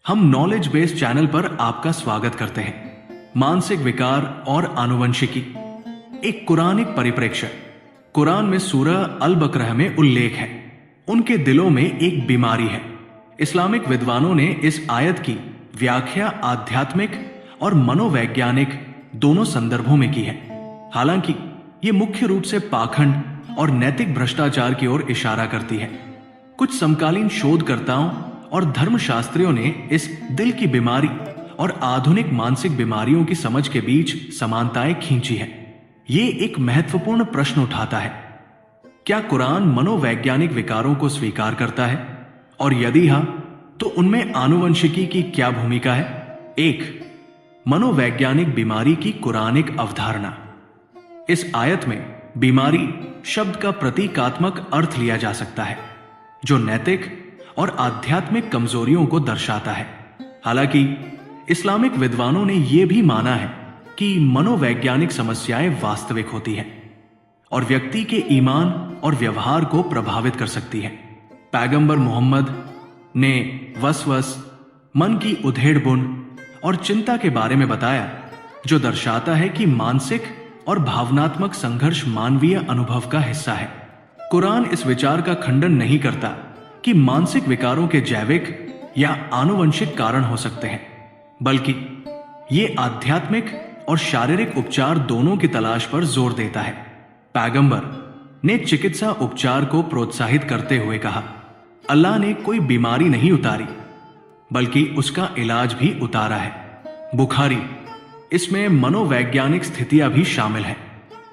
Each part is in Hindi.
हम नॉलेज बेस्ड चैनल पर आपका स्वागत करते हैं। मानसिक विकार और आनुवंशिकी, एक कुरानिक परिप्रेक्ष्य। कुरान में सूरह अल बकरह में उल्लेख है, उनके दिलों में एक बीमारी है। इस्लामिक विद्वानों ने इस आयत की व्याख्या आध्यात्मिक और मनोवैज्ञानिक दोनों संदर्भों में की है। हालांकि ये मुख्य रूप से पाखंड और नैतिक भ्रष्टाचार की ओर इशारा करती है। कुछ समकालीन शोधकर्ताओं और धर्मशास्त्रियों ने इस दिल की बीमारी और आधुनिक मानसिक बीमारियों की समझ के बीच समानताएं खींची है। ये एक महत्वपूर्ण प्रश्न उठाता है, क्या कुरान मनोवैज्ञानिक विकारों को स्वीकार करता है, और यदि हां तो उनमें आनुवंशिकी की क्या भूमिका है? 1. मनोवैज्ञानिक बीमारी की कुरानिक अवधारणा। इस आयत में बीमारी शब्द का प्रतीकात्मक अर्थ लिया जा सकता है, जो नैतिक और आध्यात्मिक कमजोरियों को दर्शाता है। हालांकि इस्लामिक विद्वानों ने यह भी माना है कि मनोवैज्ञानिक समस्याएं वास्तविक होती हैं और व्यक्ति के ईमान और व्यवहार को प्रभावित कर सकती हैं। पैगंबर मोहम्मद ने वसवस, मन की उधेड़-बुन और चिंता के बारे में बताया, जो दर्शाता है कि मानसिक और भावनात्मक संघर्ष मानवीय अनुभव का हिस्सा है। कुरान इस विचार का खंडन नहीं करता कि मानसिक विकारों के जैविक या आनुवंशिक कारण हो सकते हैं, बल्कि ये आध्यात्मिक और शारीरिक उपचार दोनों की तलाश पर जोर देता है। पैगंबर ने चिकित्सा उपचार को प्रोत्साहित करते हुए कहा, अल्लाह ने कोई बीमारी नहीं उतारी, बल्कि उसका इलाज भी उतारा है। बुखारी, इसमें मनोवैज्ञानिक स्थितियां भी शामिल हैं।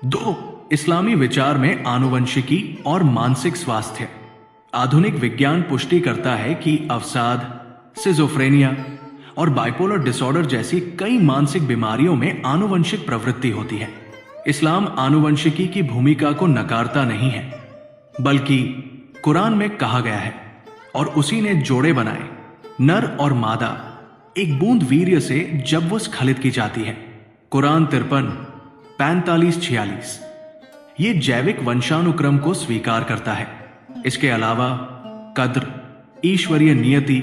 2. इस्लामी विचार में आनुवंशिकी और मानसिक स्वास्थ्य। आधुनिक विज्ञान पुष्टि करता है कि अवसाद, सिजोफ्रेनिया और बाइपोलर डिसऑर्डर जैसी कई मानसिक बीमारियों में आनुवंशिक प्रवृत्ति होती है। इस्लाम आनुवंशिकी की भूमिका को नकारता नहीं है, बल्कि कुरान में कहा गया है, और उसी ने जोड़े बनाए, नर और मादा, एक बूंद वीर्य से जब वो स्खलित की जाती है। कुरान 53, 45-46 ये जैविक वंशानुक्रम को स्वीकार करता है। इसके अलावा कद्र, ईश्वरीय नियति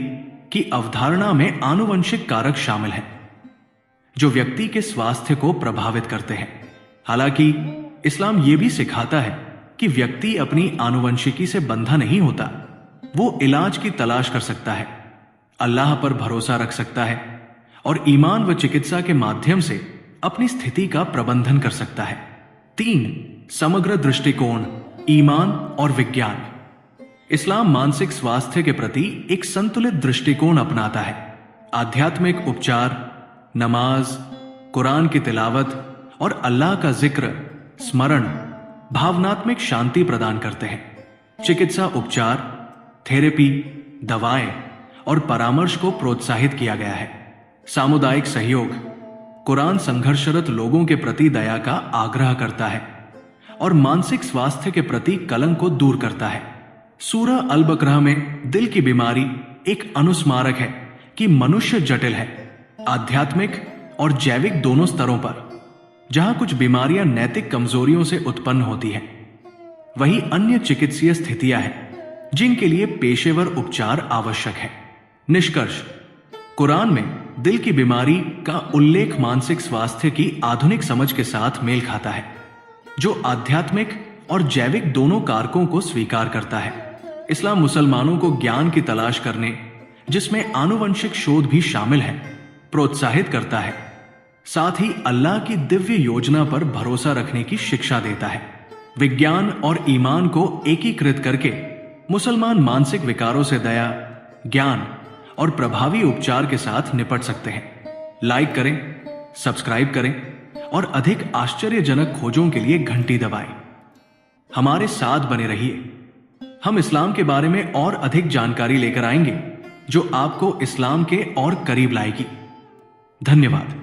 की अवधारणा में आनुवंशिक कारक शामिल हैं, जो व्यक्ति के स्वास्थ्य को प्रभावित करते हैं। हालांकि इस्लाम यह भी सिखाता है कि व्यक्ति अपनी आनुवंशिकी से बंधा नहीं होता। वो इलाज की तलाश कर सकता है, अल्लाह पर भरोसा रख सकता है और ईमान व चिकित्सा के माध्यम से अपनी स्थिति का प्रबंधन कर सकता है। 3. समग्र दृष्टिकोण, ईमान और विज्ञान। इस्लाम मानसिक स्वास्थ्य के प्रति एक संतुलित दृष्टिकोण अपनाता है। आध्यात्मिक उपचार, नमाज, कुरान की तिलावत और अल्लाह का जिक्र, स्मरण भावनात्मक शांति प्रदान करते हैं। चिकित्सा उपचार, थेरेपी, दवाएं और परामर्श को प्रोत्साहित किया गया है। सामुदायिक सहयोग, कुरान संघर्षरत लोगों के प्रति दया का आग्रह करता है और मानसिक स्वास्थ्य के प्रति कलंक को दूर करता है। सूरह अल बकरह में दिल की बीमारी एक अनुस्मारक है कि मनुष्य जटिल है, आध्यात्मिक और जैविक दोनों स्तरों पर। जहां कुछ बीमारियां नैतिक कमजोरियों से उत्पन्न होती हैं, वहीं अन्य चिकित्सीय स्थितियां हैं जिनके लिए पेशेवर उपचार आवश्यक है। निष्कर्ष, कुरान में दिल की बीमारी का उल्लेख मानसिक स्वास्थ्य की आधुनिक समझ के साथ मेल खाता है, जो आध्यात्मिक और जैविक दोनों कारकों को स्वीकार करता है। इस्लाम मुसलमानों को ज्ञान की तलाश करने, जिसमें आनुवंशिक शोध भी शामिल है, प्रोत्साहित करता है। साथ ही अल्लाह की दिव्य योजना पर भरोसा रखने की शिक्षा देता है। विज्ञान और ईमान को एकीकृत करके मुसलमान मानसिक विकारों से दया, ज्ञान और प्रभावी उपचार के साथ निपट सकते हैं। लाइक करें, सब्सक्राइब करें और अधिक आश्चर्यजनक खोजों के लिए घंटी दबाएं। हमारे साथ बने रहिए। हम इस्लाम के बारे में और अधिक जानकारी लेकर आएंगे, जो आपको इस्लाम के और करीब लाएगी। धन्यवाद।